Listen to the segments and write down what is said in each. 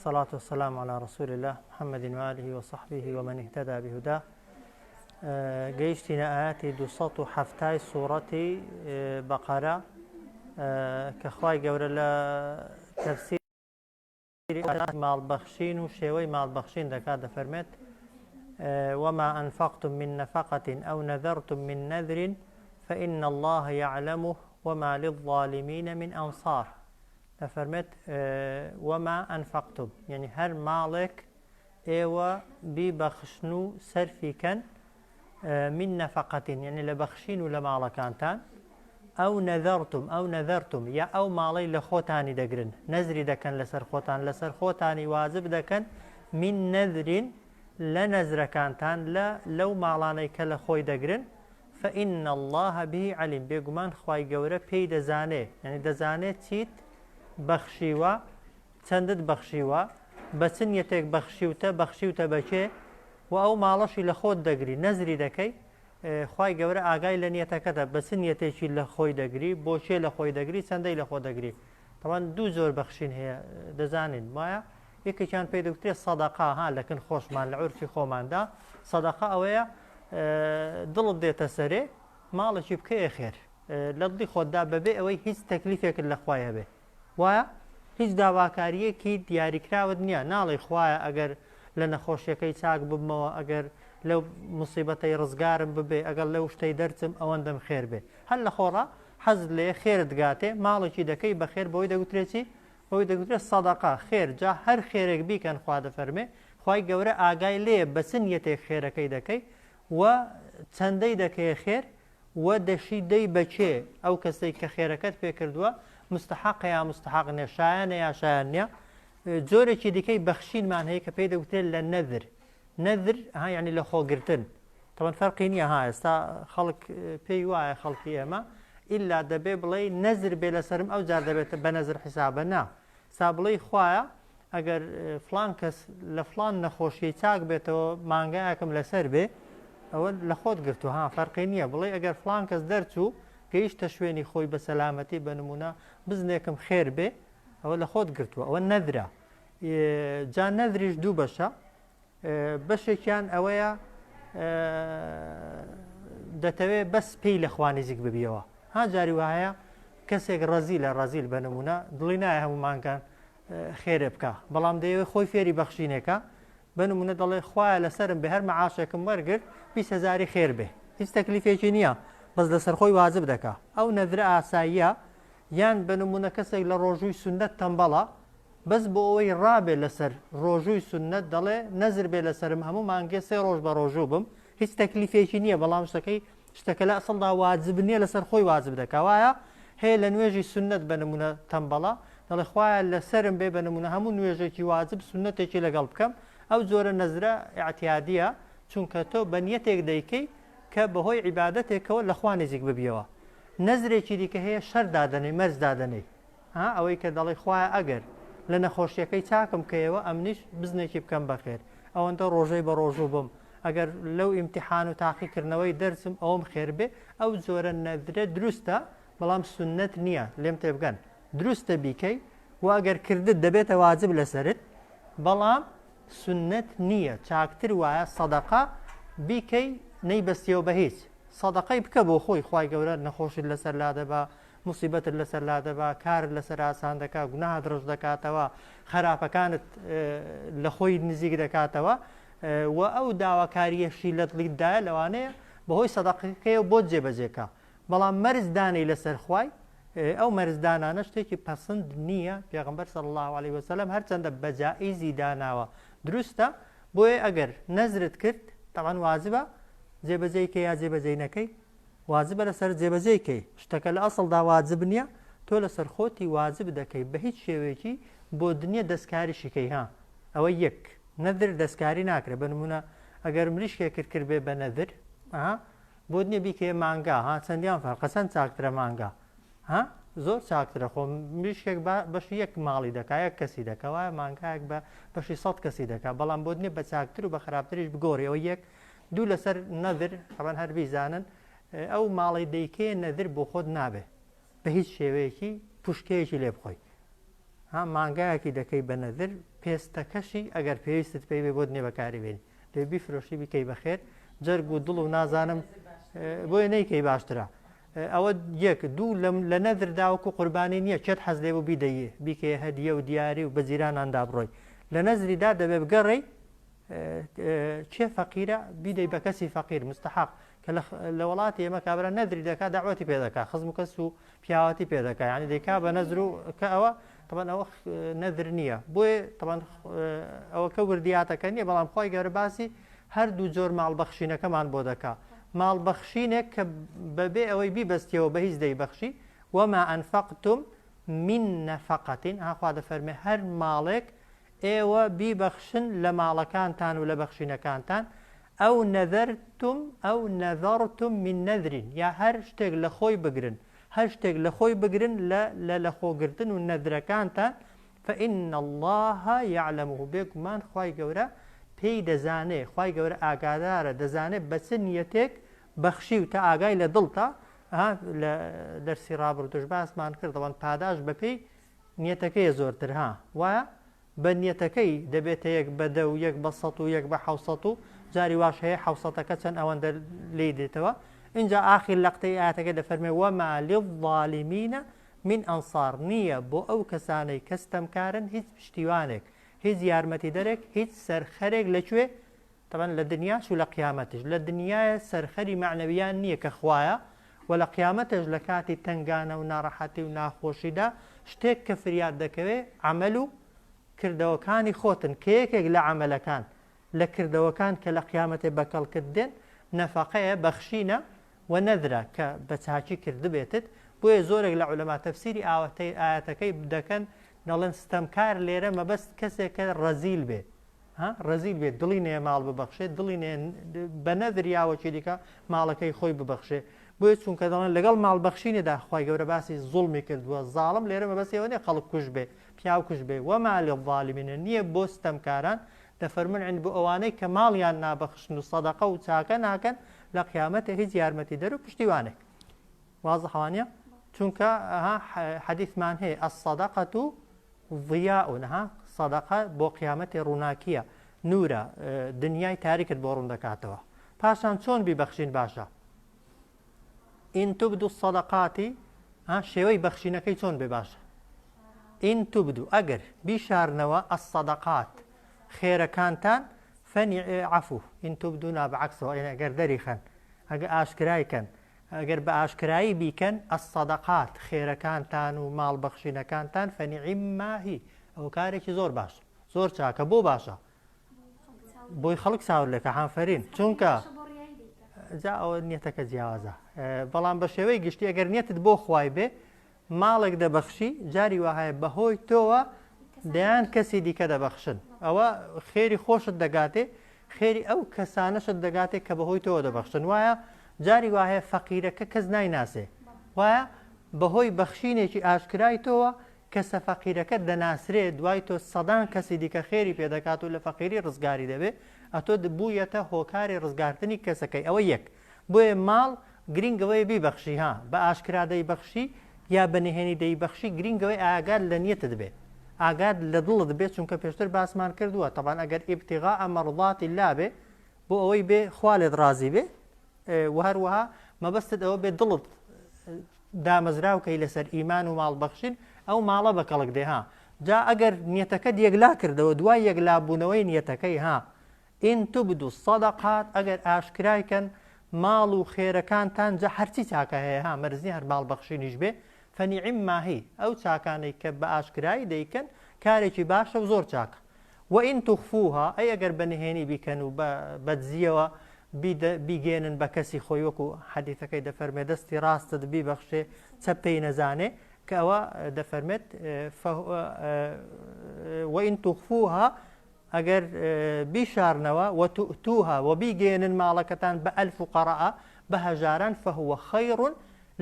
والصلاة والسلام على رسول الله محمد وآله وصحبه ومن اهتدى بهداه. گەیشتینە ئاەتی 270 سوورەتی بەقەرە کە خوای گەورە لە تەفسیری ماڵبەخشین و شێوەی ماڵبەخشین دەکات دەفەرمێت وما أنفقتم من نفقة أو نذرتم من نذر فإن الله يعلمه وما للظالمين من أنصار. دەفەرمێت وما أنفقتم يعني هەر ماڵێک ئێوە بیبەخشن و سەرفیکەن من نفقەتین یعنی لە بەخشین و لە ماڵەکانتان ئەو نەذەرتم یا ئەو ماڵەی لە خۆتانی دەگرن نەزری دەکەن لەسەر خۆتانی واجب دەکەن من نەذرین لە نەزرەکانتان لەو ماڵانەی کە لە خۆی دەگرن فإن الله به علیم بێگومان خوای گەورە پێی دەزانێ یعنی دەزانێت چیت بەخشیوە چەندت بەخشیوە بە چنیەتێک بەخشیوتە بەکێ و ئەو ماڵەشی لە خۆت دەگری نەزری دەکەی خوای گەورە ئاگای لە نیەتەکەتە بە چنیەتێکی لە خۆی دەگری بۆچێ لە خۆی دەگری چەندەی لە خۆ دەگری تەوان دوو زۆر بەخشین هەیە دەزانین وایە یەکێکیان پێی دەوترێت سەدەقا ها لەکن خۆشمان لە عورفی خۆماندا سەدەقا ئەوەیە دڵت دێتە سەرێ ماڵێکی بکەیە خێر لە دڵی خۆتدا بەبێ ئەوەی هیچ تەکلیفێکت لە خوایە بێ وایە هیچ داواکاریەکی دیاریکراوت نییە ناڵی خوایە ئەگەر لە نەخۆشیەکەی چاک ببمەوە ئەگەر لەو مصیبەتەی ڕزگارم ببێ ئەگەر لەو شتەی دەرچم ئەوەندەم خێر بێ هەر لە خۆڕا حەزت لێ خێرت گاتێ ماڵێکی دەکەی بە خێر بەوەی دەگوترێتی بەوەی دەگوترێت سەدەقا خێر جا هەر خێرێک بیکەن خوا دەفەرمێ خوای گەورە ئاگای لێ بە چنیەتێک خێرەکەی دەکەی و چەندەی دەکەیە خێر و دەشی دەی بەچێ ئەو کەسەی کە خێرەکەت پێ کردووە مستحق یا مستحق نیە شایانە یا شایان نییە جۆرێکی دیکەی بەخشینمان هەیە کە پێی دەوترێت لە نەذر یعنی لە خۆگرتن تەوان فەرقی نییە ها ئێستا خەڵک پێی وایە خەڵکی ئێمە ئیلا دەبێ بڵێ نەزر بێ لەسرم ئەو جار دەبێتە بە نەزر حیسابە نا سا بڵێ خوایە ئەگەر فلان کەس لە فلان نەخۆشی چاک بێتەوە مانگایەکەم لەسەر بێ ئەوە لە خۆت گرتو ها فەرقی نییە بڵێ ئەگەر فلان کەس دەرچوو گەیشتە شوێنی خۆی بە سەلامەتی بە نمونە بزنێکم خێر بێ ئەوە لە خۆت گرتووە ئەوە نەذرە جا نەذریش دوو بەشە بەشێکیان ئەوەیە دەتەوێت بەس پێی لە خوا نزیک ببیەوە ها جاری وایە کەسێک ڕەزیل بە نمونە دڵی نایە هەمومانکان خێرە بکە بەڵام دەیەوێت خۆی فێری بەخشینێکە بە نمونە دەڵێ خوایە لەسرم بێ هەر مەعاشێکم وەرگرت 20,000 خێر بێ هیچ تەکلیفێکی نییە بەس لەسەر خۆی واجب دەکا ئەو نەذرە ئاساییە یان بە نمونە کەسێک لە ڕۆژووی سونەت تەمبەڵە بەس بۆ ئەوەی ڕابێ لەسەر ڕۆژووی سونەت دەڵێ نەزر بێ لەسرم هەموو مانگێ 3 ڕۆژ بە ڕۆژوو بم هیچ تەکلیفێکی نییە بەڵام شتەکە لە ئەسڵدا واجب نییە لەسەر خۆی واجب دەکا وایە هەیە لە نوێژی سونەت بە نمونە تەمبەڵە دەڵێ خوایە لەسرم بێ بە نمونە هەموو نوێژێکی واجب سونەتێکی لەگەڵ بکەم ئەو جۆرە نەزرە ئیعتیادیە چونکە تۆ بە نیەتێک دەیکەی کە بەهۆی عیبادەتێکەوە لە خوا نزیک ببیەوە نەزرێکی دیکە هەیە شەر دادەنێ مەرج دادەنێ ئەوەی کە دەڵێ خوایە ئەگەر لە نەخۆشیەکەی چاکم کەیەوە ئەمنیش بزنێکی بکەم بەخێر ئەوەندە ڕۆژەی بە ڕۆژوو بم ئەگەر لەو ئیمتیحان و تاقیکردنەوەی دەرسم ئەوم خێر بێ ئەو زۆرە نەذرە دروستە بەڵام سونەت نییە لێم تێبگەن دروستە بیکەی و ئەگەر کردت دەبێتە واجب لەسرت بەڵام سونەت نییە چاکتر وایە سەدەقا بیکەی نەیبەستیەوە بە هیچ سەدەقەی بکە بۆ خۆی خوای گەورە نەخۆشت لەسەر لا دەبا مصیبەتت لەسەر لا دەبا کارت لەسەر ئاسان دەکا گوناهت ڕژ دەکاتەوە خراپەکانت لە خۆی نزیک دەکاتەوە و ئەو داواکاریەشی لە دڵیتدایە لەوانەیە بەهۆی سەدەقەکەیەوە بۆ جێبەجێکە بەڵام مەرزدانەی لەسەر خوای ئەو مەرزدانانە شتێکی پەسند نییە پێغەمبەر صلی الله علیه وسلم هەرچەندە بەجائیزی داناوە دروستە بۆیە ئەگەر نەزرت کرد تەوان واجبە جێبەجێیکەی یا جێبەجێی نەکەی واجبە لەسەر جێبەجێیکەی شتەکە لە ئەسڵدا واجب نییە تۆ لەسەر خۆتی واجب دەکەی بە هیچ شێوەیەکی بۆ دنیا دەستکاریشیکەی ها ئەوە یەک نەذر دەستکاری ناکرێت بە نمونە ئەگەر مریشکێکرد کرد بێ بە نەذر بۆ دنیا بیکەیە مانگا چەندیان فەرقە چەند چاکترە مانگا زۆر چاکترە خۆ مریشکێک بەشی یەک ماڵی دەکا یەک کەسی دەکەوە مانگایەک بە بەشی 100 کەسی دەکا بەڵام بۆ دنیا بە چاکتر و بە خراپتریش بگۆڕی ئەوە یەک دوو لەسەر نەذر خەبەن هەر بیزانن ئەو ماڵی دەیکەیە نەذر بۆ خۆت نابێ بە هیچ شێوەیەکی پوشکەیەکی لێ بخۆی مانگایەکی دەکەی بە نەذر پێستەکەشی ئەگەر پێویستت پێی بێ بۆ دنێ بەکاری بێنی لێ بیفرۆشی بیکەی بەخێر جەرگ و دڵ و نازانم بۆیە نەیکەی باشترە ئەوە یەک دوو لە نەذرداوەکو قوربانی نییە چێت حەز لێ بوو بیدەیە بیکەیە هەدیە و دیاری و بە جیراناندا بڕۆی لە نەزریدا دەبێ بگەڕێی چێ فەقیرە بیدەی بە کەسی فەقیر مستحق کە لە وڵاتی ئێمە کابرا نەذری دەکات داوەتی پێ دەکات خزم و کەس و پیاوەتی پێ دەکات یعنی دەیکا بە نەزر و کە ئەوە طبعا ئەوە نەذر نییە بۆیە طبعا ئەوە کە وردیاتەکە نییە بەڵام خۆی گەورە باسی هەردوو جۆر ماڵبەخشینەکەمان بۆ دەکات ماڵبەخشینێک کە بەبێ ئەوەی بیبەستیەوە بە هیچ دەیبەخشی وما ئەنفەقتم من نەفەقەتین هاخوا دەفەرمێ هەر ماڵێک ئێوە بیبەخشن لە ماڵەکانتان و لە بەخشینەکانتان ئەو نەذەرتم من نەذرین یا هەر شتێک لە خۆی بگرن هەر شتێک لە خۆی بگرن لە خۆگرتن و نەذرەکانتان فإن الله يعلمه بێگومان خوای گەورە پێی دەزانێ خوای گەورە ئاگادارە دەزانێت بە چ نیەتێک بەخشی و تا ئاگای لە دڵتا لە دەرسی ڕابردوش باسمان کرد دەڵێن پاداش بەپێی نیەتەکەی زۆرتر وایە بە نیەتەکەی دەبێتە یەک بە 10 و یەک بە 100 و یەک بە 700 و جاری واش هەیە 700ەکە چەند ئەوەندە لێ دێتەوە اینجا ئاخر لە قسەی ئاەتەکە دەفەرمێ وەما للظالمین من ئەنصار نییە بۆ ئەو کەسانەی کەستەمکارن هیچ پشتیوانێک هیچ یارمەتی دەرێک هیچ سەرخەرێک لەکوێ طبعا لە دنیاش و لە قیامەتش لە دنیایە سەرخەری معنەویان نییە کە خوایە و لە قیامەتش لە کاتی تنگانە و ناڕەحەتی و ناخۆشیدا شتێک کە فریاد دەکەوێ عەمەل و کردەوەکانی خۆتن کە یەکێک لە عەمەلەکان لە کردەوەکان کە لە قیامەتێ بەکەڵکرد دێن نەفەقەیە بەخشینە و نەذرە کە بە چاکی کردبێتت بۆیە زۆرێک لە عولەما تەفسیری ئاەتەکەی دەکەن دەڵێن ستەمکار لێرە مەبەست کەسێکە ڕەزیل بێ ڕەزیل بێت دڵی نێ ماڵ ببەخشێت دڵی نێ بە نەذریاوەکی دیکە ماڵەکەی خۆی ببەخشێ بۆیە چونکە دەڵێن لەگەڵ ماڵبەخشینێدا خوای گەورە باسی زوڵمی کردووە زاڵم لێرە مەبەستەوە نیە خەڵک کوژ بێ پیاو کوژ بێ وەما للظالمین نییە بۆ ستەمکاران دەفەرمون عند بۆ ئەوانەی کە ماڵیان نابەخشن و سەدەقە و چاکە ناکەن لە قیامەتە هیچ یارمەتی دەر و پشتیوانێک وازە حوانیە چونکە حەدیثمان هەیە ئەسەدەقەت و ضیاء سەدەقە بۆ قیامەتی ڕووناکیە نورە دنیای تاریکت بۆ ڕوون دەکاتەوە پاشان چۆن بیبەخشین باشە ئین تبدو الصەدەقاتی شێوەی بەخشینەکەی چۆن بێ باشە ئین تبدو ئەگەر بیشارنەوە ئەسەدەقات خێرەکانتان عفو ئین تبدو نابعەکسەوە ئەگەر دەریخەن ئەگەر ئاشکرایکەن ئەگەر بە ئاشکرایی بیکەن ئەسەدەقات خێرەکانتان و ماڵبەخشینەکانتان فەنیعیمماهی ئەو کارێکی زۆر باش زۆر چاکە بۆ باشە بۆی خەڵک ساور لەکە حانفەرین چونکە جا ئەوە نیەتەکە جیاوازە بەڵام بە شێوەی گشتی ئەگەر نیەتت بۆ خوای بێ ماڵێک دەبەخشی جاری وهەیە بەهۆی تۆوە دەیان کەسی دیکە دەبەخشن ئەوە خێری خۆشت دەگاتێ خێری ئەو کەسانەشت دەگاتێت کە بەهۆی تۆوە دەبەخشن وایە جاری وهەیە فەقیرەکە کەس نایناسێ وایە بەهۆی بەخشینێکی ئاشکرای تۆوە کەسە فەقیرەکە دەناسرێت دوای تۆ سەدان کەسی دیکە خێری پێدەکات و لە فەقیری ڕزگاری دەبێت ئەتۆ بوویەتە هۆکاری ڕزگارتنی کەسەکەی ئەوە یەک بۆیە ماڵ گرنگەوەی بیبەخشی بە ئاشکرا دەیبەخشی یا بەنهێنی دەیبەخشی گرنگەوەی ئاگاد لە نیەتت بێت ئاگاد لە دڵت بێت چونکە پێشتر باسمان کردووە طبعا ئەگەر ئیبتیغاء مەرضاتی الله بێ بۆ ئەوەی بێ خوا لێت ڕازی بێ و هەروەها مەبەستت ئەوە بێت دڵت دامەزراوکەی لەسەر ئیمان و ماڵبەخشین ئەو ماڵە بەکەڵک دێ جا ئەگەر نیەتەکەت یەکلا کردەوە دوای یەکلابوونەوەی نیەتەکەی ئین تبدو الصەدەقات ئەگەر ئاشکرایکەن ماڵ و خێرەکانتان جا هەرچی چاکە هەیە مەرزی هەر ماڵبەخشینیش بێ فەنیعیمماهی ئەو چاکانەی کە بە ئاشکرایی دەیکەن کارێکی باشە و زۆر چاکە وئین توخفوها ئەی ئەگەر بەنهێنی بیکەن و بەدزیەوە بیگێنن بە کەسی خۆی وەکو حەدیثەکەی دەفەرمێ دەستی ڕاستت بیبەخشێ چەپەی نەزانێ کە ئەوە دەفەرمێت وئین توخفوها ئەگەر بیشارنەوە و تؤتوها و بیگێنن ماڵەکەتان بە الفقراء بە هەژاران فهو خەیڕ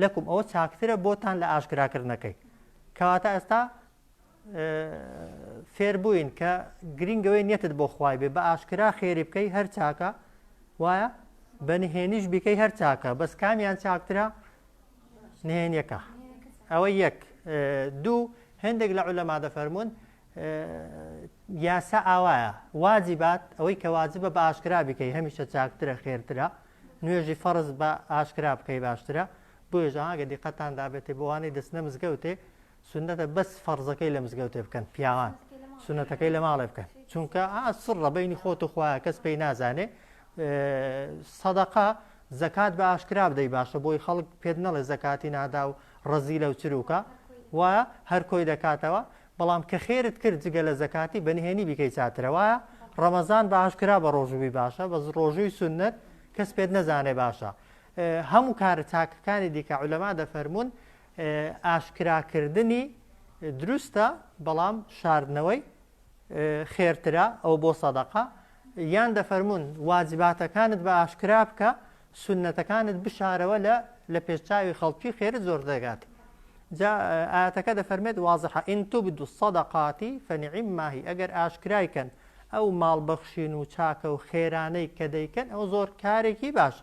لەکم ئەوە چاکترە بۆتان لە ئاشکراکردنەکەی کەواتە ئێستا فێربووین کە گرنگەوەی نیەتت بۆ خوای بێ بە ئاشکرا خێری بکەی هەر چاکە وایە بە نهێنیش بیکەی هەر چاکە بەس کامیان چاکترە نهێنیەکە ئەوە یەک دوو هەندێک لە عولەما دەفەرمون یاسا ئاوایە واجبات ئەوەی کە واجبە بە ئاشکرا بکەی هەمیشە چاکترە خێرترە نوێژی فەرز بە ئاشکرا بکەی باشترە بۆیە ئاگە دیقەتان دابێتێ بۆوانەی دەستنە مزگەوتێ سنەتە بەس فەرزەکەی لە مزگەوتێ بکەن پیاوان سنەتەکەی لە ماڵێ بکەن چونکە سڕە بینی خۆت و خوایە کەس پێی نازانێ سەدەقە زەکات بە ئاشکرا بدەی باشە بۆی خەڵک پێت نەڵێ زەکاتی نادا و ڕەزی لەو چروکە وایە هەر کۆی دەکاتەوە بەڵام کە خێرت کرد جگە لە زەکاتی بەنهێنی بیکەی چاترە وایە ڕەمەزان بە ئاشکرا بە ڕۆژووی باشە بە ڕۆژووی سنت کەس پێت نەزانێ باشە هەموو کارە چاکەکانی دیکە عولەما دەفەرمونون ئاشکراکردنی دروستە بەڵام شاردنەوەی خێرترە ئەو بۆ سەدەقە یان دەفەرمونون واجباتەکانت بە ئاشکرا بکە سنەتەکانت بشارەوە لە پێشچاوی خەڵکی خێرت زۆر دەگاتی جا ئاەتەکە دەفەرمێت وازحە ئین تبدو الصەدەقاتی فەنیعما هی ئەگەر ئاشکرایکەن ئەو ماڵبەخشین و چاکە و خێرانەی کە دەیکەن ئەو زۆر کارێکی باش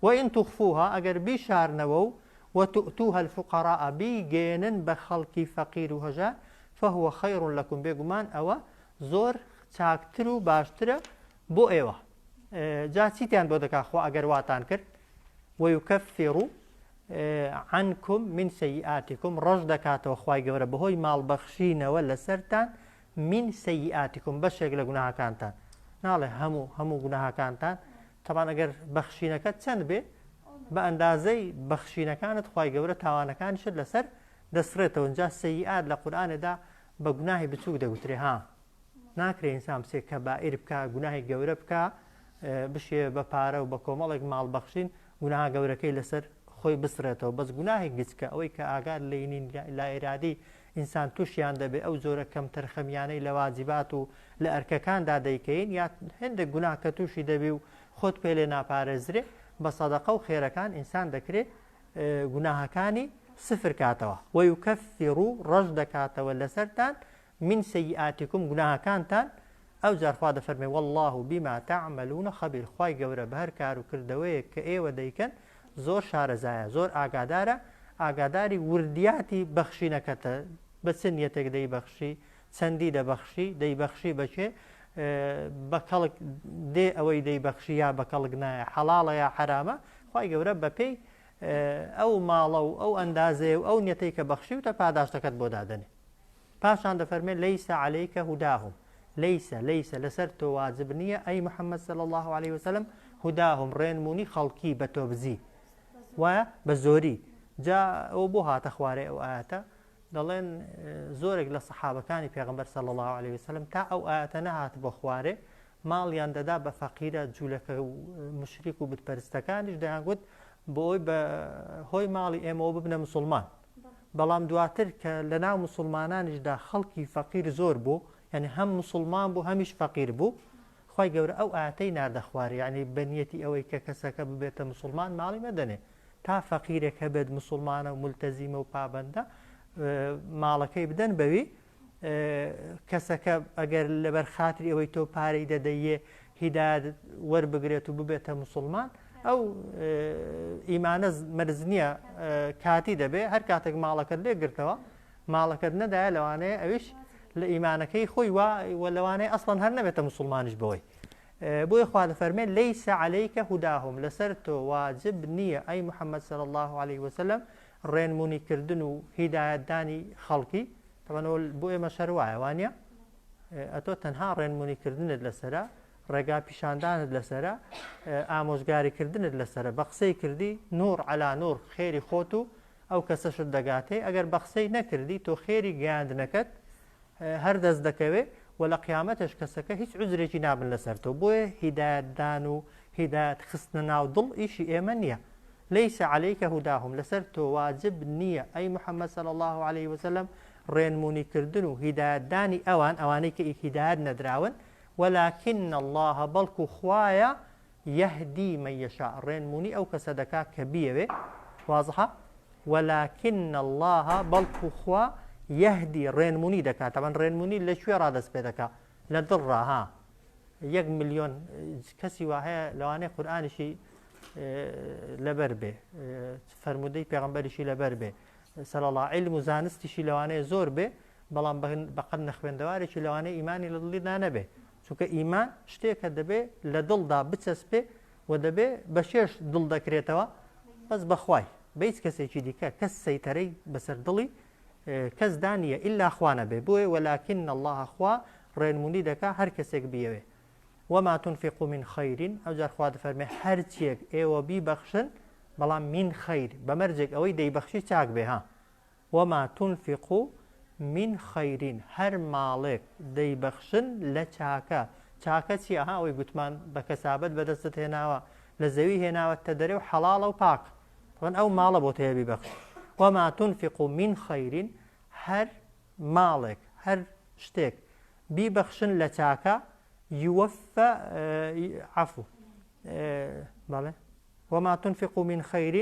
وئین تخفوها ئەگەر بیشارنەوە و وتؤتوها الفقراء بیگێنن بە خەڵکی فەقیر و هەژار فهو خەیر لەکم بێگومان ئەوە زۆر چاکتر و باشترە بۆ ئێوە جا چیتیان بۆ دەکا خوا ئەگەر واتان کرد ويكفر عنكم من سيئاتكم ڕەش دەکاتەوە خوای گەورە بەهۆی ماڵبەخشینەوە لەسەرتان من سيئاتكم بەشێک لە گوناهەکانتان ناڵێ هەموو گوناهەکانتان تەبان ئەگەر بەخشینەکەت چەند بێ بە ئەندازەی بەخشینەکانت خوای گەورە تاوانەکانیشت لەسەر دەسرێتەوە اینجا سەیئات لە قورئانێدا بە گوناهی بچووک دەگوترێ ها ناکرێ ئینسان بچێ کەبائیر بکە گوناهی گەورە بکە بشێ بە پارە و بە کۆمەڵێک ماڵبەخشین گوناها گەورەکەی لەسەر خۆی بسرێتەوە بەس گوناهی گچکە ئەوەی کە ئاگار لێنین لا ئێرادی ئینسان تووشیان دەبێ ئەو زۆرە کەم تەرخەمیانەی لە واجبات و لە ئەرکەکاندا دەیکەین یا هێندێک گوناه کە تووشی دەبێ و خۆت پێ لێ ناپارێزرێ بە سەدەقە و خێرەکان ئینسان دەکرێت گوناهەکانی سفر کاتەوە ويكفر ڕەش دەکاتەوە لەسەرتان من سيئاتكم گوناهەکانتان ئەو جارخوا دەفەرمێ والله بما تعملون خبير خوای گەورە بە هەر کار و کردەوەیە کە ئێوە دەیکەن زۆر شارەزایە زۆر ئاگادارە ئاگاداری وردیاتی بەخشینەکەتە بە چەندیەتێک دەیبەخشی چەندی دەبەخشی دەیبەخشی بەچێ بە کەڵک دێ ئەوەی دەیبەخشی یا بە کەڵک نایە حەڵاڵە یا حرامە خوای گەورە بەپێی ئەو ماڵە و ئەو ئەندازێ و ئەو نیەتەی کە بەخشی و تە پاداشتەکەت بۆ دادەنێ پاشان دەفەرمێت لەیسە عەلەیکە هوداهم لەیسە لەسەر تۆ واجب نییە ئەی محەممەد صلی الله عليه وسلم هوداهم ڕێنمونی خەڵکی بە تۆ بزی وایە بە زۆری جا ئەو بۆ هاتە خوارێ ئەو ئاەتە دەڵێن زۆرێک لە سەحابەکانی پێغەمبەر صلی الله عليه وسلم تا ئەو ئاەتە نەهات بۆ خوارێ ماڵیان دەدا بە فەقیرە جوولەکە و مشریک و بتپەرستەکانیش دەیانگوت بۆ ئەوی بە هۆی ماڵی ئێمەوە ببنە مسلمان بەڵام دواتر کە لە ناو مسلمانانیشدا خەڵکی فەقیر زۆر بوو یعنی هەم مسلمان بوو هەمیش فەقیر بوو خوای گەورە ئەو ئاەتەی ناردە خوارێ یعنی بەنیەتی ئەوەی کە کەسەکە ببێتە مسلمان ماڵی مەدەنێ تا فەقیرێک هەبێت مسلمانە و ملتەزیمە و پابەندە ماڵەکەی بدەن بەوی کەسەکە ئەگەر لەبەر خاتری ئەوەی تۆ پارەی دەدەیێ هیدایەت وەربگرێت و ببێتە مسلمان ئەو ئیمانە مەرز نییە کاتی دەبێ هەر کاتێک ماڵەکەت لێگرتەوە ماڵەکەت نەدایە لەوانەیە ئەویش لە ئیمانەکەی خۆی وە لەوانەیە ئەسڵەن هەر نەبێتە مسلمانیش بەوەی بۆیە خوا دەفەرمێت لەیسە عەلەیکە هوداهم لەسەر تۆ واجب نییە ئەی محەممەد صلی الله عليه وسلم ڕێنمونیکردن و هیدایەتدانی خەڵکی بۆ ئێمە شەر وایە وانە ئەتۆ تەنها ڕێنمونیکردنت لەسرە ڕێگا پیشاندانت لەسرە ئامۆژگاریکردنت لەسرە بە قسەی کردی نور عەلا نور خێری خۆت و ئەو کەسەشت دەگاتێ ئەگەر بە قسەی نەکردی تۆ خێری گەیاندنەکەت هەر دەست دەکەوێ و لە قیامەتش کەسەکە هیچ عوزرێکی نابن لەسەر تۆ بۆیە هیدایەتدان و هیدایەت خستنە ناو دڵ ئیشی ئێمە نییە لەیسە عەلەیکە هوداهم لەسەر تۆ واجب نییە ئەی محەممەد صلی الله عليه وسلم ڕێنمونیکردن و هیدایەتدانی ئەوانەی کە هیدایەت نەدراون ولكن الله بەڵکو خوایە یەهدی من یەشاء ڕێنمونی ئەو کەسە دەکا کە بیەوێ واضحە ولكن الله بەڵکو خوا یەهدی ڕێنمونی دەکات تەمان ڕێنمونی لەکوێ ڕادەست پێ دەکات لە دڵڕا ها 1 ملیۆن کەسی وا هەیە لەوانەیە قورئانیشی لەبەر بێ فەرمودەی پێغەمبەریشی لەبەر بێ سەڵ الله علم و زانستیشی لەوانەیە زۆر بێ بەڵام بەقەت نەخوێندەوارێکی لەوانەیە ئیمانی لە دڵیدا نەبێ چونکە ئیمان شتێکە دەبێ لە دڵدا بچەسپێ و دەبێ بە شێش دڵ دەکرێتەوە بەس بەخوای بە هیچ کەسێکی دیکە کەس سەیتەرەی بەسەر دڵی کەس دانیە ئیلا خوا نەبێ بۆیە وەلاکن الله خوا ڕێنمونی دەکا هەر کەسێک بیەوێ وما تنفقوا من خير ئەو جار خوا دەفەرمێ هەرچیەک ئێوە بیبەخشن بەڵام من خەیر بەمەرجێک ئەوەی دەیبەخشی چاک بێ ها وما تنفقوا من خير هەر ماڵێک دەیبەخشن لە چاکە چاکە چیە ها ئەوەی گوتمان بە کەسابەت بەدەستت هێناوە لە زەوی هێناوەتە دەرێ و حەڵاڵە و پاک ڕەن ئەو ماڵە بۆ تێ بیبەخش وما تنفقوا من خير هەر ماڵێک هەر شتێک بیبەخشن لە چاکە يوفى عفو بله وما تنفقوا من خير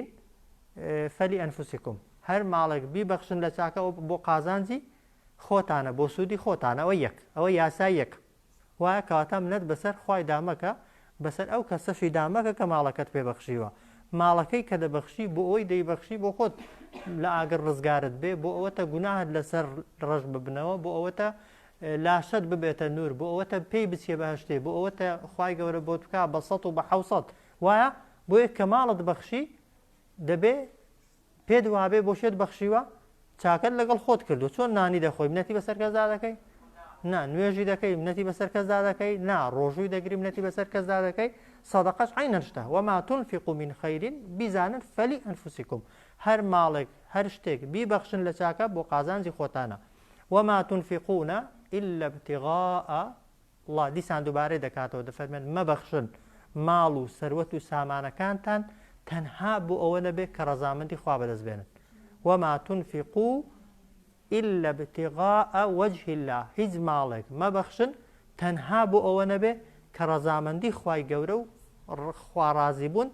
فلأنفسكم هەر ماڵێک بیبەخشن لە چاکە بۆ قازانجی خۆتانە بۆ سوودی خۆتانە ئەوە یاسای یەک وایە کەواتە منەت بەسەر خوای دامەکە بەسەر ئەو کەسەشی دامەکە کە ماڵەکەت پێبەخشیوە ماڵەکەی کە دەبەخشی بۆ ئەوی دەیبەخشی بۆ خۆت لە ئاگر ڕزگارت بێ بۆ ئەوەتە گوناهت لەسەر ڕەش ببنەوە بۆ ئەوەتە لاشت ببێتە نور بۆ ئەوەتە پێی بچێ بەهشتێ بۆ ئەوەتە خوای گەورە بۆ بکا بە 100 و بە 700 وایە بۆ یەک کە ماڵت بەخشی دەبێ پێت وابێ بۆ شێت بەخشیوە چاکەت لەگەڵ خۆت کردو چۆن نانی دەخۆی منەتی بەسەر کەسدا دەکەی نا نوێژی دەکەی منەتی بەسەر کەسدا دەکەی نا ڕۆژووی دەگری منەتی بەسەر کەسدا دەکەی سەدەقەش عینەن شتە وما تنفقوا من خير بیزانن فلأنفسكم هەر ماڵێک هەر شتێک بیبەخشن لە چاکە بۆ قازانجی خۆتانە وما تنفقون إلا ابتغاء الله دیسان دووبارەی دەکاتەوە دەفەرمێن مەبەخشن ماڵ و سەروەت و سامانەکانتان تەنها بۆ ئەوە نەبێ کە ڕەزامەندی خوا بەدەست بێنن وما تنفقوا إلا ابتغاء وجه الله هیچ ماڵێک مەبەخشن تەنها بۆ ئەوە نەبێ کە ڕەزامەندی خوای گەورە و خوا ڕازی بوون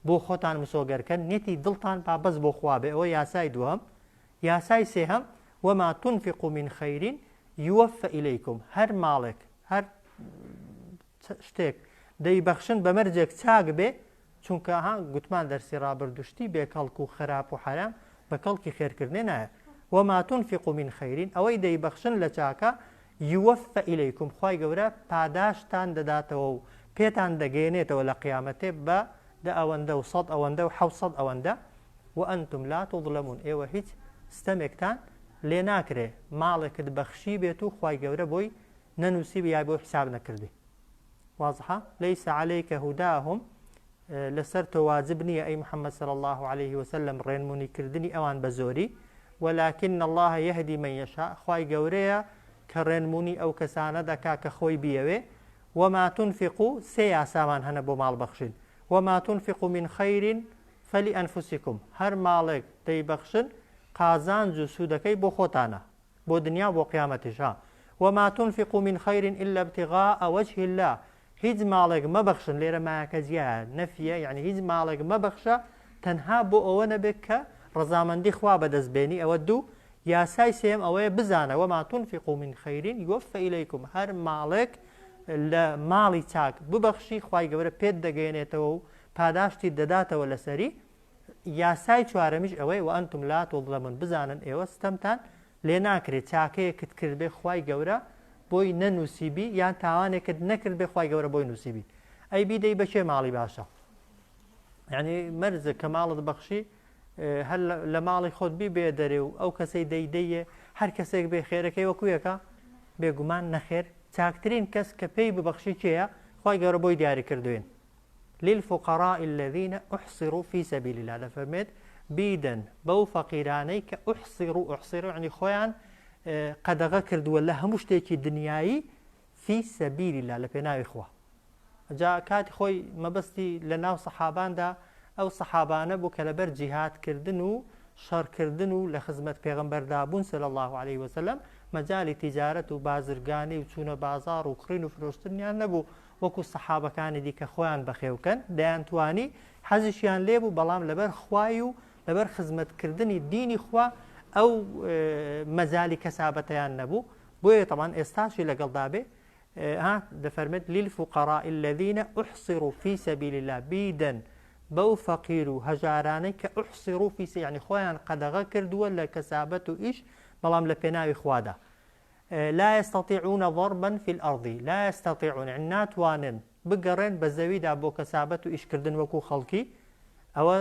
بۆ خۆتان مسۆگەرکەن نێتی دڵتان پابەست بۆ خوا بێ ئەوە یاسای دووەم یاسای سێهەم وما تنفقوا من خير يوفى إليكم هەر ماڵێک هەر شتێک دەیبەخشن بەمەرجێک چاک بێ چونکە ها گوتمان دەرسی ڕابردوشتی بێ کەڵک و خراپ و حرام بە کەڵکی خێرکردنێ نایە وما تنفقوا من خير ئەوەی دەیبەخشن لە چاکە يوفى إليكم خوای گەورە پاداشتان دەداتەوە و پێتان دەگەێنێتەوە لە قیامەتێ بە دە ئەوەندە و 100 ئەوەندە و 700 ئەوەندە وأنتم لا تظلمون ئێوە هیچ ستەمێکتان لێ ناکرێ ماڵێکت بەخشی بێت و خوای گەورە بۆی نەنووسیبی یا بۆ حساب نەکردی واضحە ليس عليك هداهم لەسەر تۆ واجب نییە ئەی محەممەد صلی الله عليه وسلم ڕێنمونی کردنی ئەوان بە زۆری ولكن الله يهدي من يشاء خوای گەورەیە کە ڕێنمونی ئەو کەسانە دەکا کە خۆی بیەوێ وما تنفقوا سێ یاسامان هەنە بۆ ماڵ بەخشین وما تنفقوا من خير فلأنفسكم هەر ماڵێک دەیبەخشن قازانج و سوودەکەی بۆ خۆتانە بۆ دنیا بۆ قیامەتیشا وما تنفقوا من خير إلا ابتغاء وجه الله هیچ ماڵێک مەبەخشن لێرە مایەکە زیایە نەفیە یعنی هیچ ماڵێک مەبەخشە تەنها بۆ ئەوە نەبێت کە ڕەزامەندی خوا بەدەستبێنی ئەوە دوو یاسای سێم ئەوەیە بزانە وما تنفقوا من خير يوفى إليكم هەر ماڵێک لە ماڵی چاک ببەخشی خوای گەورە پێت دەگەێنێتەوە و پاداشتی دەداتەوە لەسەری یاسای چوارەمیش ئەوەی وأنتم لا تظلمون بزانن ئێوە ستەمتان لێ ناکرێت چاکەیەکت کرد بێ خوای گەورە بۆی نەنووسیبی یان تاوانێکت نەکرد بێ خوای گەورە بۆی نووسیبی ئەی بیدەی بەچێ ماڵی باشە یعنی مەرزە کە ماڵت بەخشی هەر لە ماڵی خۆت بی بێ دەرێ و ئەو کەسەی دەیدەیە هەر کەسێک بێ خێرەکەی وەکویەکە بێگومان نەخێر چاکترین کەس کە پێی ببەخشی چێە خوای گەورە بۆی دیاری کردوێن للفقراء الذين احصروا في سبيل الله دەفەرمێت بیدەن بەو فەقیرانەی کە احصروا يعني خۆیان قەدەغە کردووە لە هەموو شتێکی دنیایی في سبيل الله لە پێناوی خوا جا کاتی خۆی مەبەستی لە ناو سەحاباندا ئەو سەحابانە بوو کە لەبەر جیهادکردن و شەڕکردن و لە خزمەت پێغەمبەردا بوون صلی الله عليه وسلم مەجالی تیجارەت و بازرگانی و چوونە بازار و کڕین و فرۆشتنیان نەبوو وەکو سەحابەکانی دیکە خۆیان بەخێوکەن دەیانتوانی حەزیشیان لێبوو بەڵام لەبەر خوای و لەبەر خزمەتکردنی دینی خوا ئەو مەجالی کەسابەتەیان نەبوو بۆیە طبعا ئێستاشی لەگەڵدا بێ دەفەرمێت للفقراء الذين احصروا في سبيل الله بیدەن بەو فەقیر و هەژارانەی کە احصروا في يعني خۆیان قەدەغە کردووە لە کەسابەت و ئیش بەڵام لە پێناوی خوادا لا يستطيعون ضربا في الأرض لا يستطيعون يعني ناتوانن بگەڕێن بە زەویدا بۆ کەسابەت و ئیشکردن وەکو خەڵکی ئەوە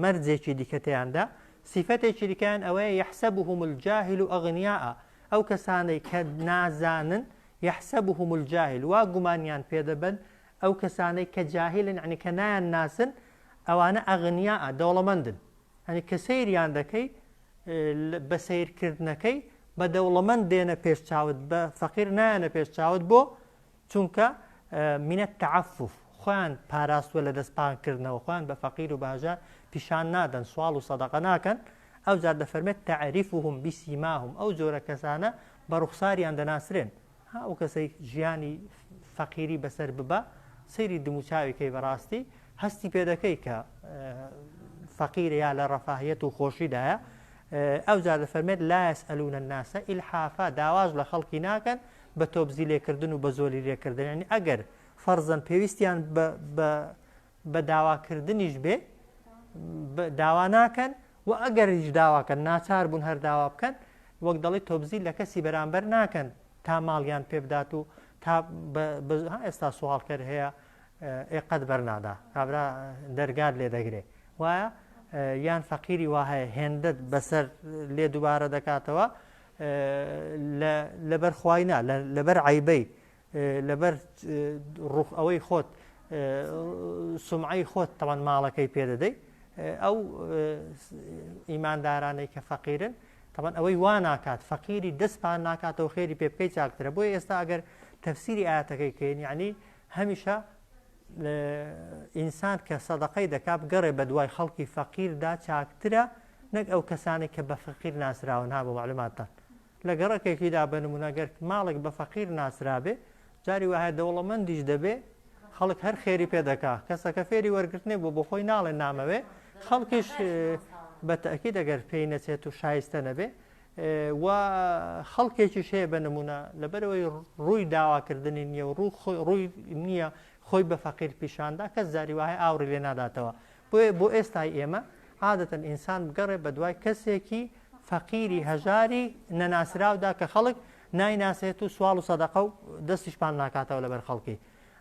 مەرجێکی دیکەتیاندا سیفەتێکی دیکەیان ئەوەیە یحسەبهم الجاهل ئەغنیاء ئەو کەسانەی کە نازانن یحسەبهم الجاهل وا گومانیان پێدەبن ئەو کەسانەی کە جاهلن یعنی کە نایان ناسن ئەوانە ئەغنیاء دەوڵەمەندن یعنی کە سەیریان دەکەی بە سەیرکردنەکەی بە دەوڵەمەند دێنە پێش چاوت بە فەقیر نایەنە پێش چاوت بۆ چونکە منە تەعەفف خۆیان پاراستووە لە دەستپانکردنەوە خۆیان بە فەقیر و باژار پیشان نادەن سوال و سەدەقە ناکەن ئەو جار دەفەرمێت تەعریفهم بسیماهم ئەو جۆرە کەسانە بە ڕوخساریان دەناسرێن ها ئەو کەسەی ژیانی فەقیری بەسەر ببە سەیری دموچاویکەی بەڕاستی هەستی پێ دەکەی کە فەقیرە یا لە ڕەفاهیەت و خۆشیدایە ئەو جار دەفەرمێت لا یەسئەلونە الناسە ئیلحافا داواژ لە خەڵکی ناکەن بە تۆبزی لێکردن و بە زۆری لێکردن یعنی ئەگەر فەرزەن پێویستیان بە داواکردنیش بێ داوا ناکەن و ئەگەریش داواکەن ناچار بوون هەر داوا بکەن وەک دەڵی تۆبزی لە کەسی بەرامبەر ناکەن تا ماڵیان پێ بدات و تا ئێستا سوالکەر هەیە قەت بەرنادا کابرا دەرگات لێ دەگرێ وایە یان فەقیری وا هەیە هێندت بەسەر لێ دووبارە دەکاتەوە لەبەر خواینا لەبەر عیبەی لەبەر ئەوەی خۆت سمعەی خۆت تەوان ماڵەکەی پێدەدەی ئەو ئیماندارانەی کە فەقیرن تەوان ئەوەی وا ناکات فەقیری دەستپان ناکاتەوە خێری پێ بکەی چاکترە بۆیە ئێستا ئەگەر تەفسیری ئاەتەکەی کەین یعنی هەمیشە ئینسان کە سەدەقەی دەکا بگەڕێ بە دوای خەڵکی فەقیردا چاکترە نەک ئەو کەسانێک کە بە فەقیر ناسراون ها بۆ معلوماتان لە گەڕەکێکیدا بە نمونەگەر ماڵێک بە فەقیر ناسرابێ جاری وایە دەوڵەمەندیش دەبێ خەڵک هەر خێری پێ دەکا کەسەکە فێری وەرگرتنێ بۆ خۆی ناڵێن نامەوێ خەڵکیش بە تەئکید ئەگەر پێی نەچێت و شایستە نەبێ و خەڵکێکیش هەیە بە نمونە لەبەرەوەی ڕووی داواکردنی نییە و ڕووی نییە خۆی بە فەقیر پیشاندا کەس جاری وایە ئاوری لێ ناداتەوە بۆ ئێستای ئێمە عادەتەن ئینسان بگەڕێ بە دوای کەسێکی فەقیری هەژاری نەناسراودا کە خەڵک نایناسێت و سوال و سەدەقە و دەستیشپان ناکاتەوە لەبەر خەڵکی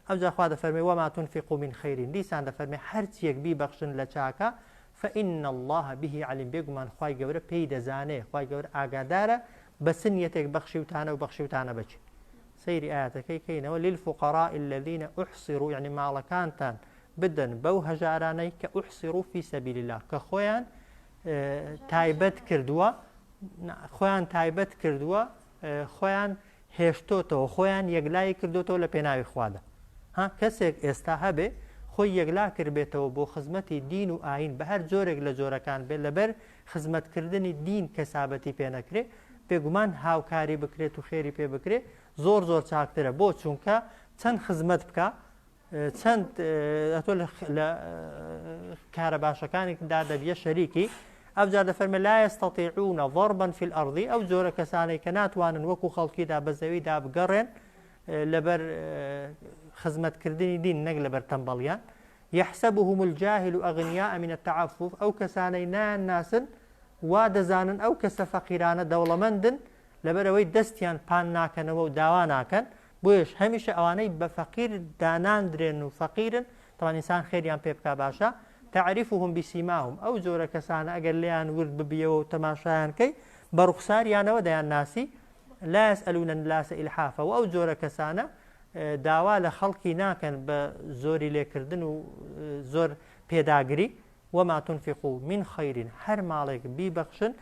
ئەوجا خوا دەفەرمێ وەما تونفقوا من خەیر دیسان دەفەرمێ هەرچیەک بیبەخشن لە چاکە فإن الله به علیم بێگومان خوای گەورە پێی دەزانێ خوای گەورە ئاگادارە بە سنیەتێک بەخشیوتانە و بەخشیوتانە بچێ سەیری ئاەتەکەی کەینەوە للفقراء الذين احصروا يعني ماڵەکانتان بدەن بەو هەژارانەی کە احصروا في سبيل الله کە خۆیان تایبەت کردووە خۆیان هێشتۆتەوە خۆیان یەکلای کردوتەوە لە پێناوی خوادا ها کەسێک ئێستا هەبێ خۆی یەکلا کردبێتەوە بۆ خزمەتی دین و ئاین بە هەر جۆرێک لە جۆرەکان بێت لەبەر خزمەتکردنی دین کەسابەتی پێ نەکرێ بێگومان هاوکاری بکرێت و خێری پێ بکرێت زۆر چاکترە بۆ چونکە چەند خزمەت بکە چەند لە کارە باشەکانێکدا دەبیە شەریکی ئەوجار دەفەرمێ لا یەستەطیعون ضربا في الأرض ئەو جۆرە کەسانەی کە ناتوانن وەکو خەڵکیدا بە زەویدا بگەڕێن لەبەر خزمەتکردنی دین نەک لەبەر تەمبەڵیان یحسەبهم الجاهل ئەغنیاء من التعفف ئەو کەسانەی ناسن وا دەزانن ئەو کەسە فەقیرانە دەوڵەمەندن لەبەرەوەی دەستیان پان ناکەنەوە و داوا ناکەن بۆیش هەمیشە ئەوانەی بە فەقیر داناندرێن و فەقیرن تەوان ئینسان خێریان پێ بکا باشە تعریفهم بسیماهم ئەو جۆرە کەسانە ئەگەر لیان ورد ببیەوە و تەماشایان کەی بە ڕوخساریانەوە دەیان ناسی لا یەسئەلونە الناس ئیلحافا و ئەو جۆرە کەسانە داوا لە خەڵکی ناکەن بە زۆری لێکردن و زۆر پێداگری وما تنفقوا من خير هەر ماڵێک بیبەخشن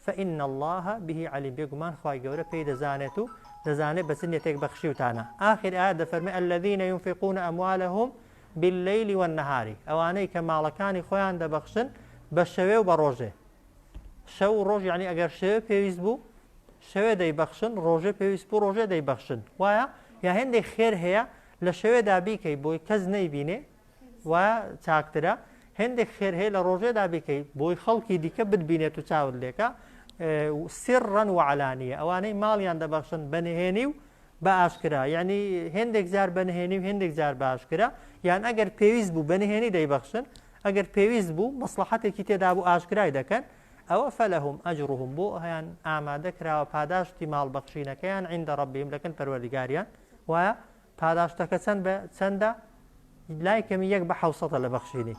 فإن الله به علیم بێگومان خوای گەورە پێی دەزانێت و دەزانێت بە سنیەتێک بەخشیوتانە آخر ئاەت دەفەرمێ الذين ينفقون أموالهم بالليل والنهار ئەوانەی کە ماڵەکانی خۆیان دەبەخشن بە شەوێ و بە ڕۆژێ شەو و ڕۆژ یعنی ئەگەر شەوێ پێویست بوو شەوێ دەیبەخشن ڕۆژێ پێویست بوو ڕۆژێ دەیبەخشن وایە یا هێندێک خێر هەیە لە شەوێدا بیکەی بۆی کەس نەیبینێ وایە چاکترە هێندێک خێر هەیە لە ڕۆژێدا بیکەی بۆی خەڵکی دیکە بتبینێت و چاوت لێکە سرا وعلانیە ئەوانەی ماڵیان دەبەخشن بەنهێنی و بە ئاشکرا یعنی هێندێک جار بەنهێنی و هێندێک جار بە ئاشکرا یان ئەگەر پێویست بوو بەنهێنی دەیبەخشن ئەگەر پێویست بوو مەسلحەتێکی تێدا بوو ئاشکرای دەکەن ئەوە فەلەهم ئەجڕهم بۆ هەیان ئامادە کراوە پاداشتی ماڵبەخشینەکەیان عیندە ڕەبیهم لەکەن پەروەردگاریان وایە پاداشتەکە چەندە لای کەمی 1 بە 700 لە بەخشینی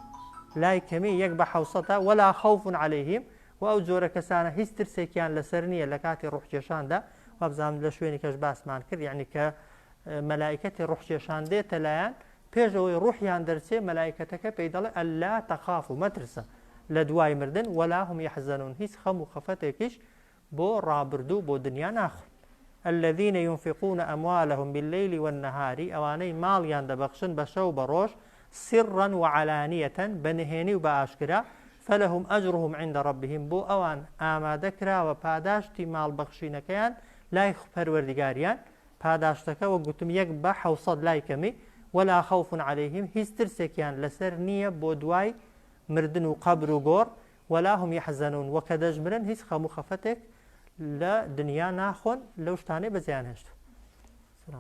لای کەمی 1 بە 700 ولا خوف عليهم و ئەو جۆرە کەسانە هیچ ترسێکیان لەسەر نییە لە کاتی ڕوحکێشاندا وابزانام لە شوێنی کەش باسمان کرد یعنی کە مەلایکەتی ڕوحکێشان دێتە لایەن پێشەوەی ڕوحیان دەرچێ مەلایکەتەکە پێی دەڵێ ئەللا تەخاف و مەترسە لە دوای مردن ولا هم يحزنون هیچ خەم و خەفەتێکیش بۆ ڕابردوو بۆ دنیا ناخۆن الذين ينفقون أموالهم بالليل والنهار ئەوانەی ماڵیان دەبەخشن بە شەو بە ڕۆژ سرا وعلانية بەنهێنی و بە ئاشکرا فلهم أجرهم عند ربهم بۆ ئەوان ئامادە کراوە پاداشتی ماڵبەخشینەکەیان لای پەروەردگاریان پاداشتەکە وە گوتم 1 بە 700 لای کەمی ولا خوف عليهم هیچ ترسێکیان لەسەر نییە بۆ دوای مردن و قبر و گۆڕ ولا هم يحزنون وە کە دەژمرن هیچ خەم و خەفەتێک لە دنیا ناخۆن لەو شتانەی بەجیان هێشت